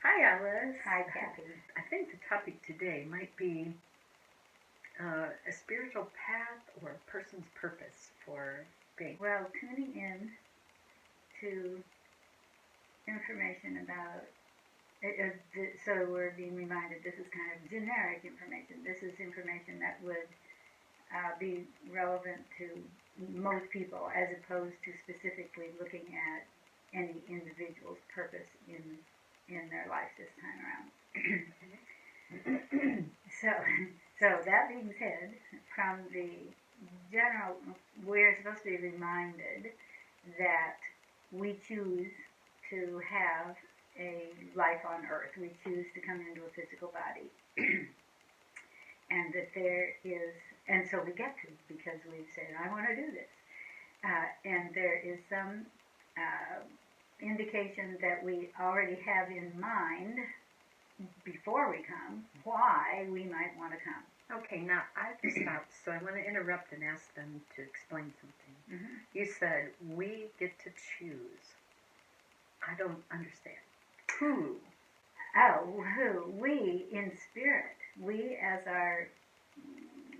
Hi, Alice. Hi, Kathy. I think the topic today might be a spiritual path or a person's purpose for being. Well, tuning in to information about so we're being reminded this is kind of generic information. This is information that would be relevant to most people as opposed to specifically looking at any individual's purpose in their life this time around. So that being said, from the general, we're supposed to be reminded that we choose to have a life on earth. We choose to come into a physical body. And that there is, and so we get to, because we've said, I want to do this. And there is some indication that we already have in mind before we come why we might want to come. Okay, now I have to stop, so I want to interrupt and ask them to explain something. Mm-hmm. You said we get to choose. I don't understand. Who? Oh, who? We in spirit. We as our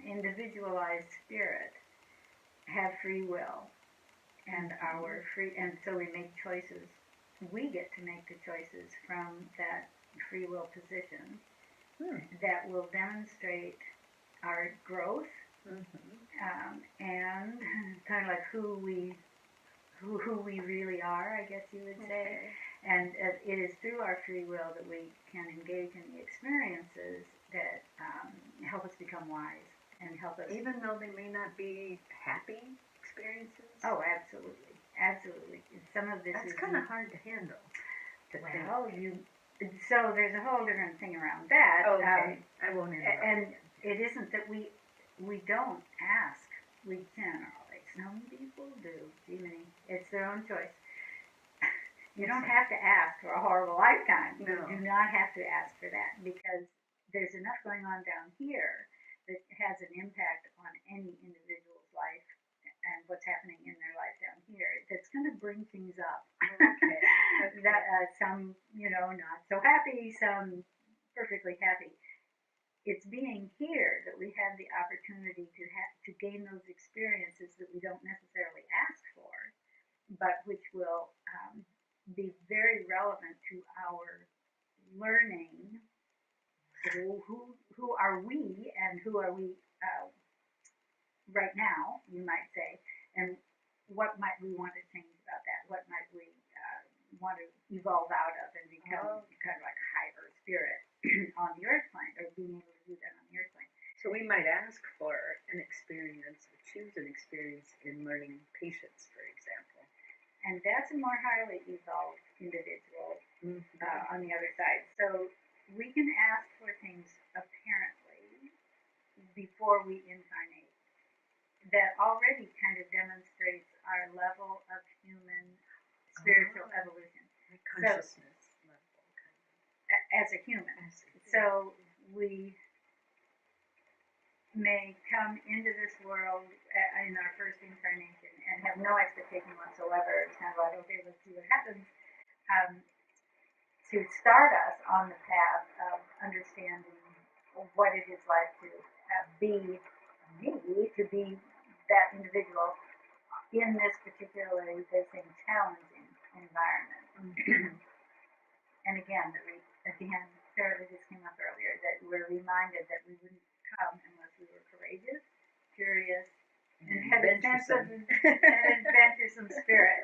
individualized spirit have free will, and and so we make choices. We get to make the choices from that free will position that will demonstrate our growth and kind of like who we really are, I guess you would say. Okay. And it is through our free will that we can engage in the experiences that help us become wise and help us. Even though they may not be happy experiences? Oh, absolutely. Absolutely. Some of this That's is kind of hard to handle. So there's a whole different thing around that. Okay. I won't interrupt. And it isn't that we don't ask. We generally, some people do. It's their own choice. You don't have to ask for a horrible lifetime. No. You do not have to ask for that, because there's enough going on down here that has an impact on any individual's life and what's happening in their life down here that's going to bring things up. Okay. That some, not so happy, some perfectly happy. It's being here that we have the opportunity to gain those experiences that we don't necessarily ask for, but which will be very relevant to our learning. So who are we, and who are we right now, you might say, and what might we want to change about that? What might we want to evolve out of and become kind of like higher spirit on the earth plane, or being able to do that on the earth plane? So we might ask for an experience, or choose an experience in learning patience, for example. And that's a more highly evolved individual on the other side. So we can ask for things, apparently, before we incarnate, that already kind of demonstrates our level of human spiritual evolution. Like consciousness level. As a human. So we may come into this world in our first incarnation and have no expectation whatsoever. It's kind of like, okay, let's see what happens. To start us on the path of understanding what it is like to be me, to be that individual in this particularly, they say, challenging environment. And again, Sarah, this came up earlier, that we're reminded that we wouldn't come unless we were courageous, curious, and had a sense of an adventuresome spirit.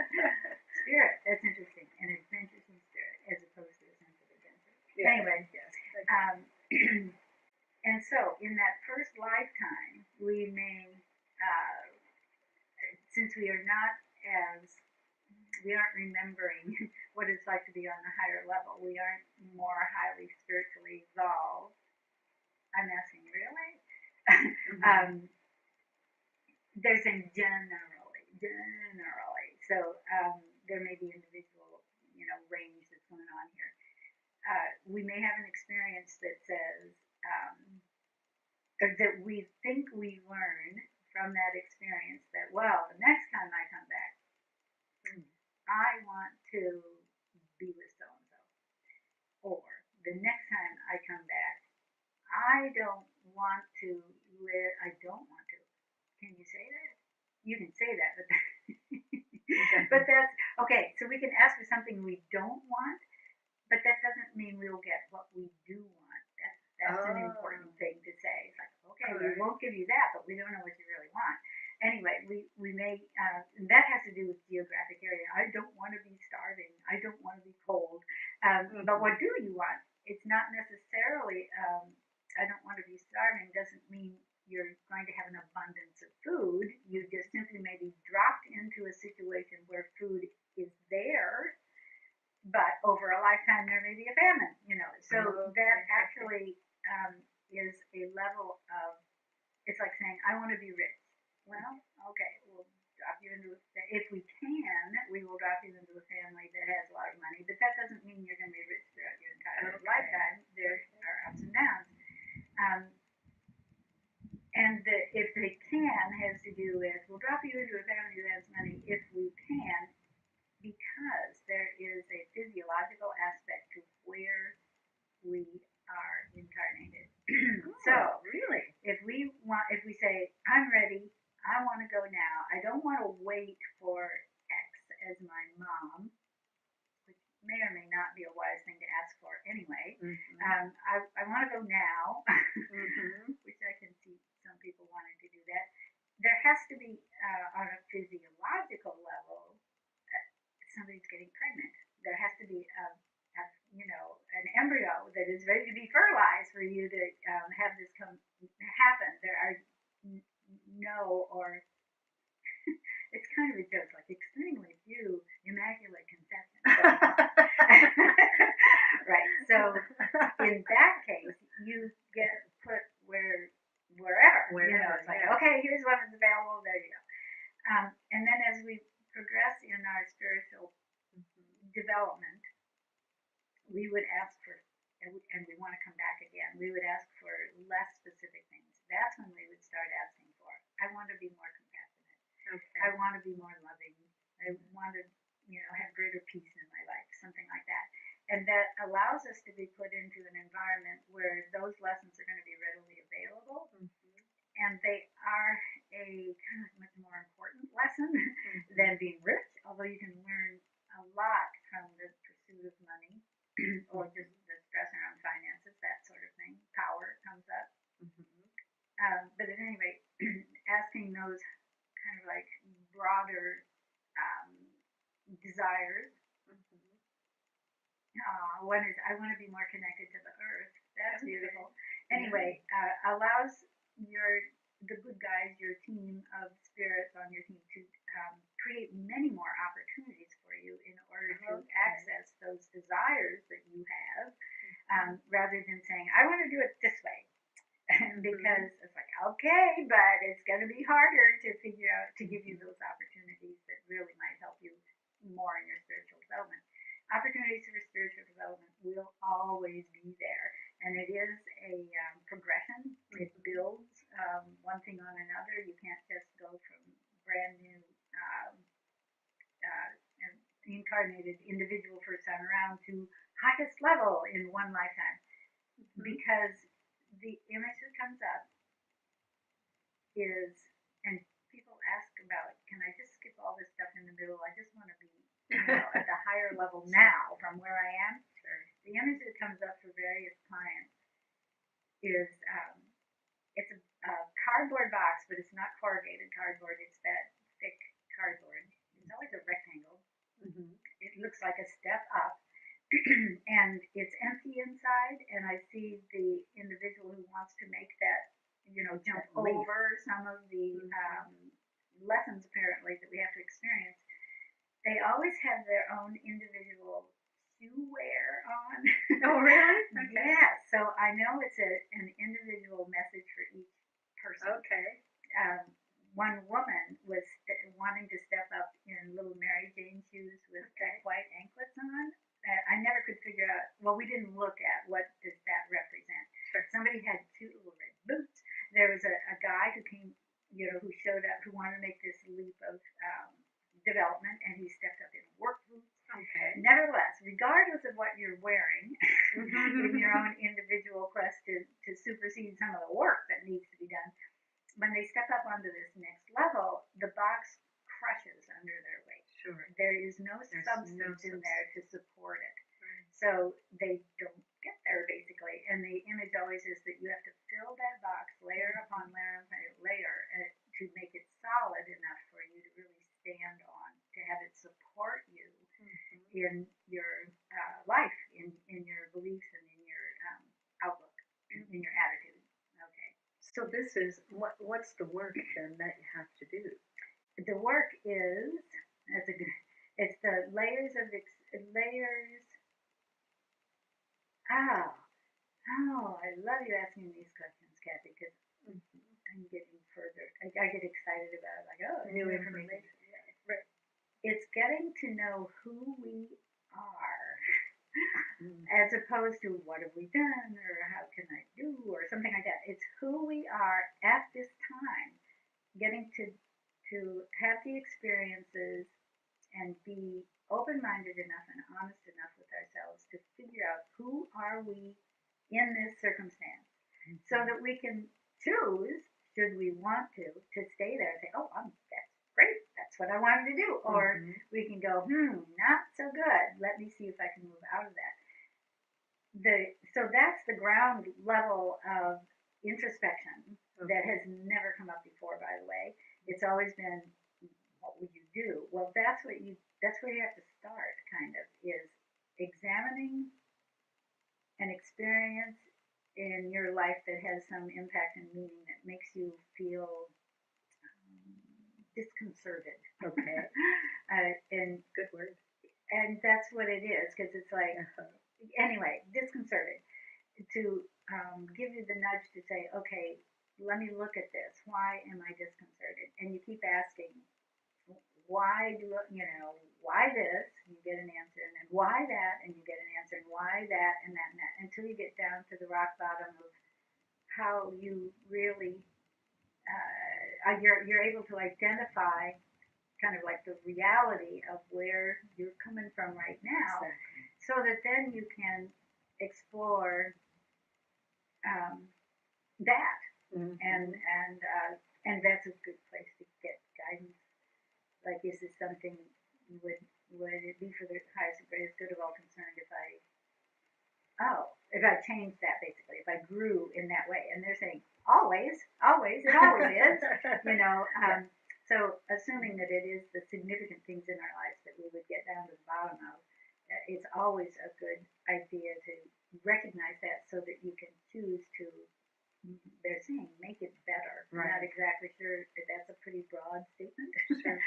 Spirit, that's interesting. An adventuresome spirit, as opposed to a sense of adventure. Yeah. Anyway, yes. And so, in that first lifetime, we may, since we aren't remembering what it's like to be on a higher level, we aren't more highly spiritually evolved. I'm asking, really? They're saying generally. So there may be individual, range that's going on here. We may have an experience that says, that we think we learn from that experience that, well, the next time I come back, I want to be with so-and-so. Or say that? You can say that, but but that's okay. So we can ask for something we don't want, but that doesn't mean we'll get what we do want. That's an important thing to say. It's like, okay, we won't give you that, but we don't know what you really want. Anyway, we may, that has to do with geographic area. I don't want to be starving. I don't want to be cold. But what do you want? It's not necessarily, I don't want to be starving doesn't mean you're going to have an abundance of food. You just simply may be dropped into a situation where food is there, but over a lifetime there may be a famine, So that actually is a level of, it's like saying, I want to be rich. Well, okay, we'll drop you into, if we can, we will drop you into a family that has a lot of money, but that doesn't mean you're going to be rich throughout your entire lifetime. There are ups and downs. And if they can has to do with, we'll drop you into a family that has money if we can, because there is a physiological aspect to where we are incarnated. So, really, if we say, I'm ready, I want to go now, I don't want to wait for X as my mom, which may or may not be a wise thing to ask for anyway. I want to go now, which I can see some people wanting to do that. There has to be, on a physiological level, somebody's getting pregnant. There has to be an embryo that is ready to be fertilized for you to have this happen. There are it's kind of a joke, like extremely few immaculate conceptions. Right. So in that case, you get put wherever. It's like, okay, here's what is available. There you go. And then as we progress in our spiritual development, we would ask for, and we want to come back again, we would ask for less specific things. That's when we would start asking for, I want to be more compassionate. Okay. I want to be more loving. I want to, have greater peace in my life, something like that. And that allows us to be put into an environment where those lessons are going to be readily available. And they are a kind of much more important lesson than being rich, although you can learn a lot from the pursuit of money or just the stress around finances, that sort of thing. Power comes up. But at any rate, asking those kind of like broader desires. One is, I want to be more connected to the earth. That's beautiful. Anyway, allows the good guys, your team of spirits on your team to create many more opportunities for you in order to access those desires that you have, rather than saying, I want to do it this way. Because it's like, okay, but it's going to be harder to figure out, to give you those opportunities that really might help you more in your spiritual development. Opportunities for spiritual development will always be there. And it is a progression. It builds one thing on another. You can't just go from brand new incarnated individual first time around to highest level in one lifetime. Because the image that comes up is, and people ask about, can I just skip all this stuff in the middle? I just want to be at the higher level now from where I am. The image that comes up for various clients is, it's a cardboard box, but it's not corrugated cardboard. It's that thick cardboard. It's always a rectangle. It looks like a step up. And it's empty inside, and I see the individual who wants to make that, jump over some of the lessons apparently that we have to experience. They always have their own individual shoe wear on. Oh, really? Okay. Yes. So I know it's an individual message for each person. Okay. One woman was wanting to step up in little Mary Jane shoes with white anklets on. I never could figure out, well, we didn't look at what does that represent. Sure. Somebody had two little red boots. There was a guy who came, who showed up, who wanted to make this leap of development, and he stepped up in work boots. Okay. Nevertheless, regardless of what you're wearing in your own individual quest to supersede some of the work that needs to be done, when they step up onto this next level, the box crushes under their weight. Sure. There is no substance in there to support it. Right. So they don't get there basically. And the image always is that you have to fill that box layer upon layer upon layer to make it solid enough for you to really stand on, to have it support you in your life, in your beliefs and in your outlook, in your attitude. Okay. So this is what's the work then that you have to do? The work is it's the layers of layers. I love you asking these questions, Kathy, because I'm getting further. I get excited about it, like new information. Yeah. Right. It's getting to know who we are, as opposed to what have we done or how can I do or something like that. It's who we are at this time, getting to have the experiences and be open-minded enough and honest enough with ourselves to figure out who are we in this circumstance, so that we can choose, should we want to stay there and say, that's great, that's what I wanted to do, or we can go, not so good, let me see if I can move out of that. So that's the ground level of introspection that has never come up before, by the way. It's always been, what would you do? Well, that's where you have to start, kind of, is examining an experience in your life that has some impact and meaning that makes you feel disconcerted. Okay. And good word. And that's what it is, because it's like, anyway, disconcerted. To give you the nudge to say, okay, let me look at this. Why am I disconcerted? And you keep asking, why why this? You get an answer, and then why that? And you get an answer, and why that, and that, and that, until you get down to the rock bottom of how you really you're able to identify kind of like the reality of where you're coming from right now, so that then you can explore that, and that's a good place to get guidance. Like, is this something would it be for the highest and greatest good of all concerned if I changed that, basically, if I grew in that way? And they're saying always, it always is, So assuming that it is the significant things in our lives that we would get down to the bottom of, it's always a good idea to recognize that, so that you can choose to, they're saying, make it better. Right. I'm not exactly sure if that's a pretty broad statement. Sure.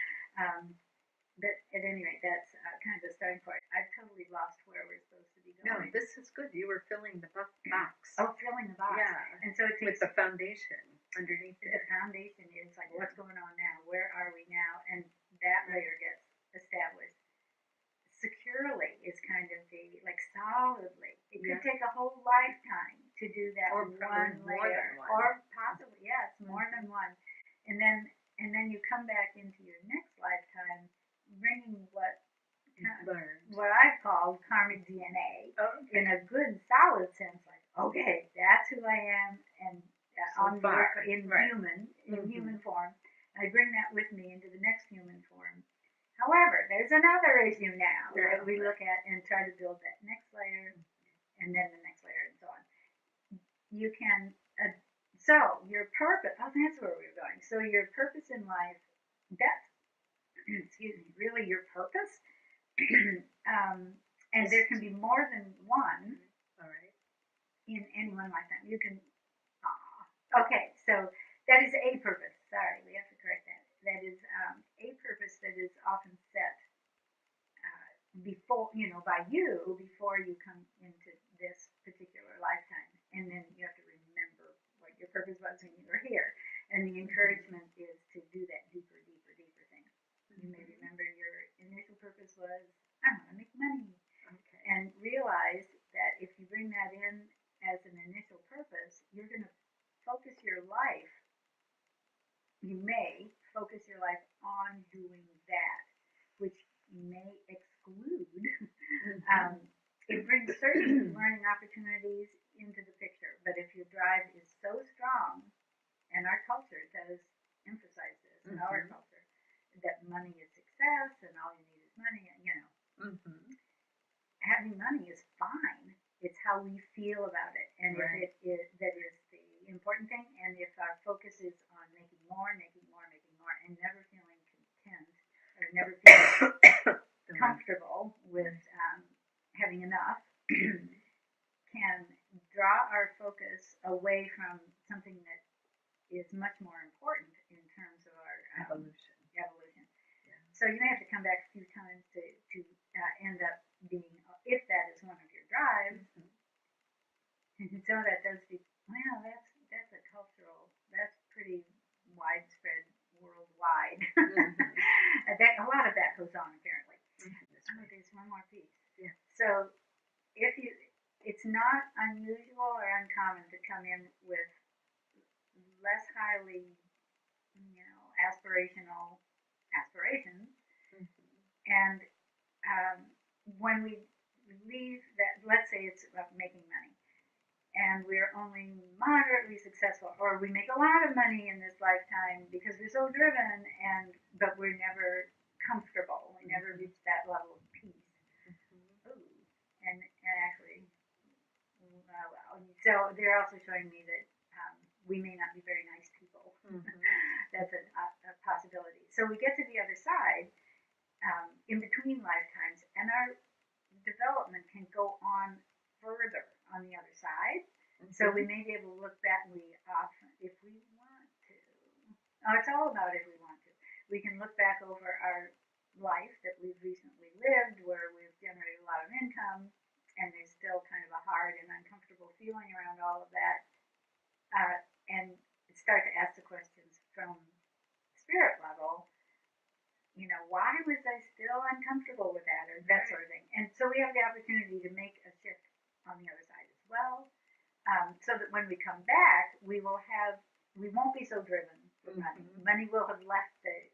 But at any rate, that's kind of the starting point. I've totally lost where we're supposed to be going. No, this is good. You were filling the box. Filling the box. Yeah. And so it takes, with the foundation underneath it. The foundation is like, what's going on now? Where are we now? And that layer gets established. Securely is kind of the, like, solidly. It could take a whole lifetime to do that, or one layer. Or possibly, yes, more than one. And then you come back into your next lifetime bringing what I've called karmic DNA, in a good solid sense, like, okay, that's who I am, and human form. I bring that with me into the next human form. However, there's another issue now that we look at and try to build that next layer, and then the next layer, and so on. You can, so your purpose, that's where we were going. So your purpose in life, that's, really your purpose. And there can be more than one. All right. In any one lifetime. You can, okay, so that is a purpose. Sorry, we have to correct that. That is a purpose that is often set before, by you, before you come into this particular lifetime. And then you have to remember what your purpose was when you were here. And the encouragement is to do that deeper thing. You may remember your initial purpose was, I want to make money. Okay. And realize that if you bring that in as an initial purpose, you're going to focus your life, you may focus your life on doing that, which may exclude, it brings certain learning opportunities into the picture. But if your drive is so strong and our culture does emphasize this in our culture, that money is success and all you need is money, and having money is fine. It's how we feel about it, and if it is, that is the important thing. And if our focus is on making more, and never feeling content or never feeling comfortable with having enough, can draw our focus away from something that is much more important in terms of our evolution. Yeah. So you may have to come back a few times to end up being, if that is one of your drives, and some of that does be, well, that's a cultural, that's pretty widespread worldwide. A lot of that goes on apparently. There's one more piece. Yeah. So it's not unusual or uncommon to come in with less highly, aspirations, and when we leave that, let's say it's about making money, and we're only moderately successful, or we make a lot of money in this lifetime because we're so driven, but we're never comfortable. We never reach that level of peace. And actually, so they're also showing me that we may not be very nice people. That's a possibility. So we get to the other side in between lifetimes, and our development can go on further on the other side. So we may be able to look back, we often, if we want to, it's all about if we want to. We can look back over our life that we've recently lived, where we've generated a lot of income, and there's still kind of a hard and uncomfortable feeling around all of that, and start to ask the questions from spirit level. Why was I still uncomfortable with that, or that sort of thing? And so we have the opportunity to make a shift on the other side as well, so that when we come back, we won't be so driven for money. Money will have left the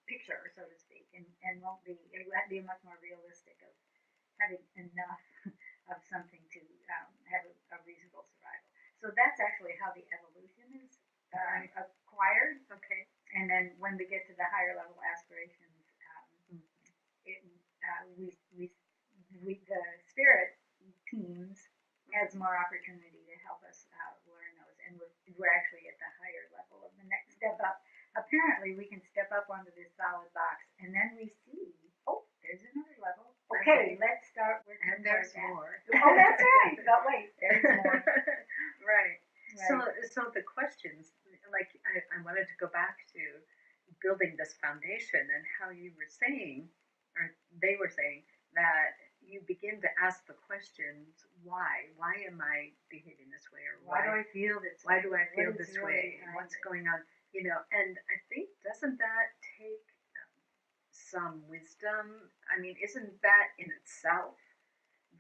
picture, so to speak, and it will be much more realistic of having enough of something to have a reasonable survival. So that's actually how the evolution is acquired. Okay. And then when we get to the higher level aspirations, the spirit teams has more opportunity to help us learn those, and we're actually at the higher level of the next step up. Apparently, we can step up onto this solid box, and then we see, there's another level. Okay, let's start working. And there's more. Oh, that's right. But wait, there's more. Right. So the questions, like I wanted to go back to building this foundation, and how you were saying, or they were saying, that you begin to ask the questions, why? Why am I behaving this way? Or why do I feel this way? Why do I feel this way? What's going on? And I think, doesn't that take some wisdom? I mean, isn't that in itself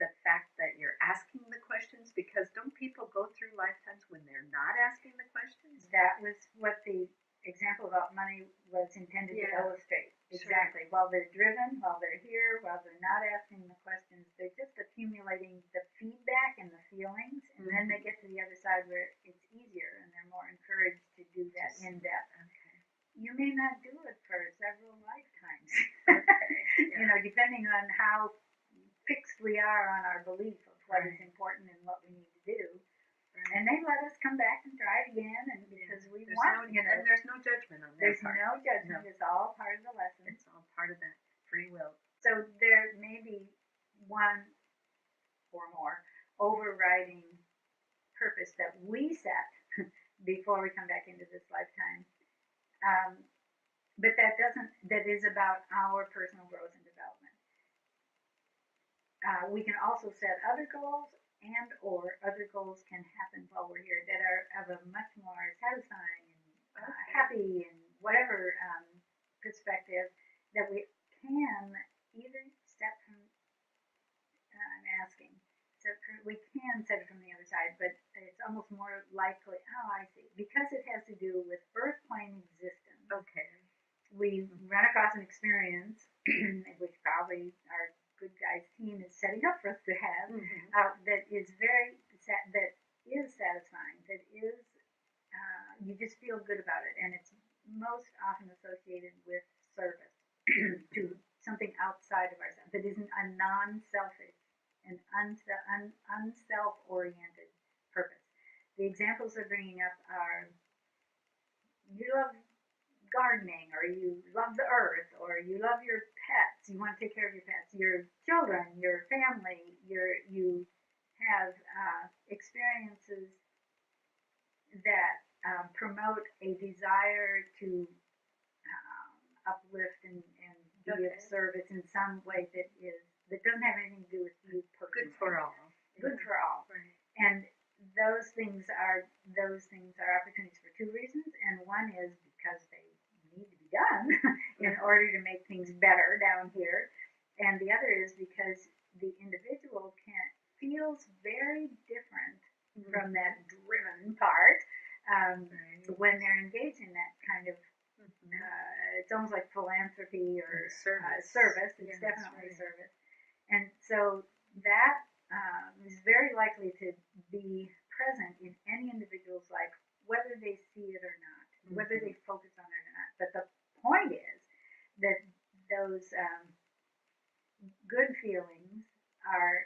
the fact that you're asking the questions? Because don't people go through lifetimes when they're not asking the questions? That was what the example about money was intended to illustrate. Exactly. Sure. While they're driven, while they're here, while they're not asking the questions, they're just accumulating the feedback and the feelings, and then they get to the other side where it's easier and they're more encouraged to do that in depth. Okay. You may not do it for several lifetimes. Okay. Depending on how fixed we are on our belief of what is important and what we need to do. And they let us come back and try it again, and because we want, and there's no judgment on their part. There's no judgment. No. It's all part of the lesson. It's all part of that free will. So there may be one or more overriding purpose that we set before we come back into this lifetime, but that is about our personal growth and development. We can also set other goals, and or other goals can happen while we're here that are of a much more satisfying and happy and whatever perspective, that we can either step from, I'm asking, we can set it from the other side, but it's almost more likely, I see, because it has to do with earth plane existence. Okay. We run across an experience, which probably our good guys team is setting up for us to have, that is satisfying, that is you just feel good about it, and it's most often associated with service to something outside of ourselves that isn't a non-selfish and unself-oriented purpose. The examples they're bringing up are you love gardening, or you love the earth, or you love your pets, you want to take care of your pets, your children, your family, you have experiences that promote a desire to uplift and be of service in some way that doesn't have anything to do with you personally. Good for all. Good for all. Right. And those things are opportunities for two reasons, and one is because they need to be done in order to make things better down here, and the other is because the individual feels very different from that driven part when they're engaged in that kind of it's almost like philanthropy or service. It's definitely service, and so that is very likely to be present in any individual's life, whether they see it or not, whether they focus on it or not. But the point is that those good feelings are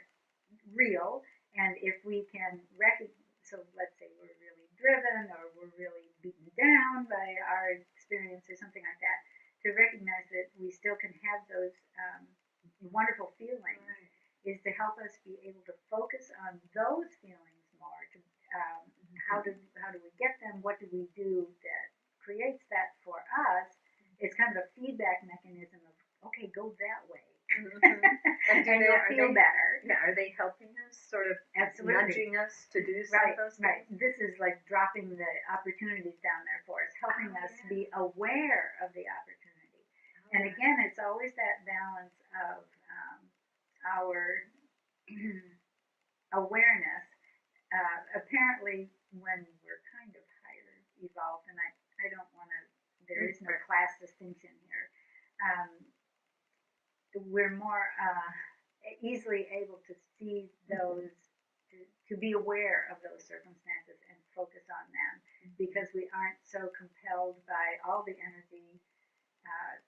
real, and if we can recognize, so let's say we're really driven or we're really beaten down by our experience or something like that, to recognize that we still can have those wonderful feelings is to help us be able to focus on those feelings more. How do we get them? What do we do that creates that for us? It's kind of a feedback mechanism of, okay, go that way. And you'll feel better. Yeah, are they helping us, sort of nudging us to do some of those things? Right. This is like dropping the opportunities down there for us, helping us be aware of the opportunity. And again, it's always that balance of our awareness. Apparently, when we're kind of higher evolved, and I don't want to, there is no class distinction here. We're more easily able to see those, to be aware of those circumstances and focus on them, because we aren't so compelled by all the energy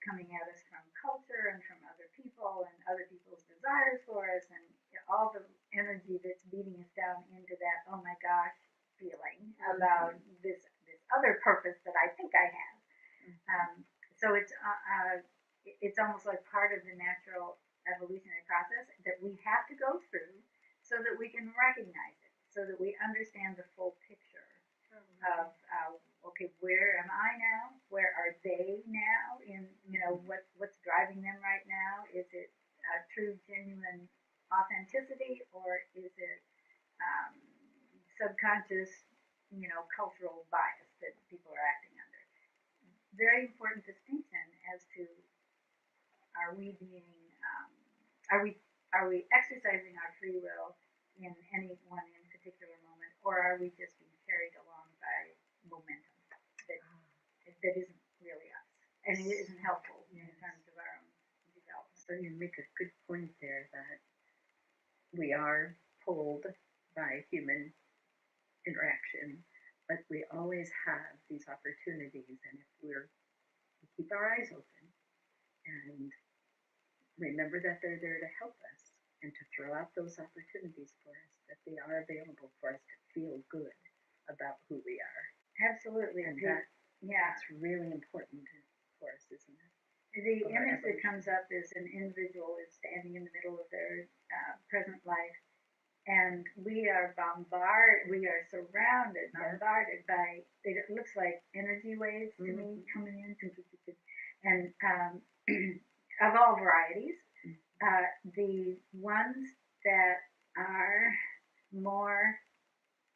coming at us from culture and from other people and other people's desires for us, and all the energy that's beating us down into that, oh my gosh, feeling about this other purpose that I think I have. So it's almost like part of the natural evolutionary process that we have to go through so that we can recognize it, so that we understand the full picture of okay, where am I now? Where are they now? In what's driving them right now? Is it true, genuine authenticity, or is it subconscious, cultural bias that people are acting under? Very important distinction as to are we exercising our free will in any one in particular moment, or are we just being carried along by momentum that isn't really us, and it isn't helpful in terms of our own development. So you make a good point there that we are pulled by human interaction, but we always have these opportunities, and if we keep our eyes open and remember that they're there to help us and to throw out those opportunities for us, that they are available for us to feel good about who we are. Absolutely. And that's really important for us, isn't it? The image that comes up is an individual is standing in the middle of their present life, and we are surrounded, bombarded by, it looks like energy waves to me coming in, and of all varieties. The ones that are more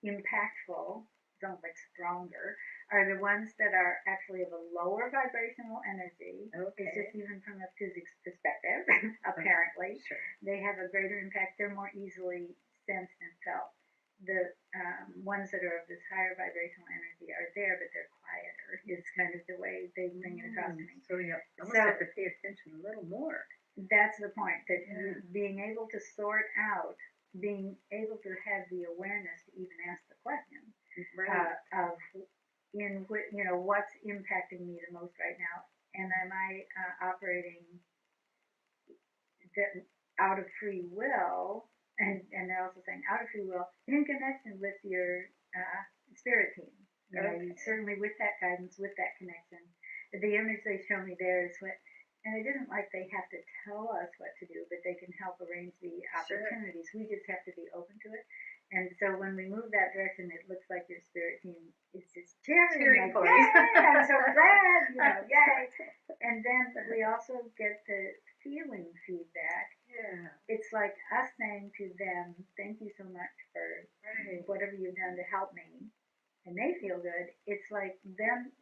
impactful, sounds like stronger, are the ones that are actually of a lower vibrational energy. It's just even from a physics perspective, apparently. Sure. They have a greater impact. They're more easily sensed and felt. The ones that are of this higher vibrational energy are there, but they're quieter. It's kind of the way they bring it across to me. So you almost have to pay attention a little more. That's the point, that being able to sort out, being able to have the awareness to even ask the question of in what's impacting me the most right now, and am I operating that out of free will, and they're also saying out of free will in connection with your spirit team. You certainly with that guidance, with that connection. The image they show me there is what, and it isn't like they have to tell us what to do, but they can help arrange the opportunities. Sure. We just have to be open to it. And so when we move that direction, it looks like your spirit team is just cheering, like, yay, I'm so glad, yay. And then we also get the feeling feedback. Yeah. It's like us saying to them, thank you so much for whatever you've done to help me. And they feel good. It's like them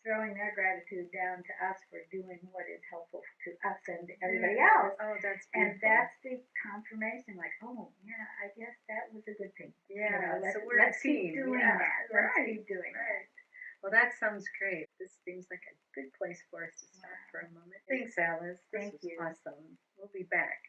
throwing their gratitude down to us for doing what is helpful to us and everybody else. Oh, that's beautiful. And that's the confirmation, like, oh, yeah, I guess that was a good thing. Yeah, let's we're a team. Keep doing that. Let's keep doing that. Well, that sounds great. This seems like a good place for us to stop for a moment. Thanks, Alice. This was awesome. We'll be back.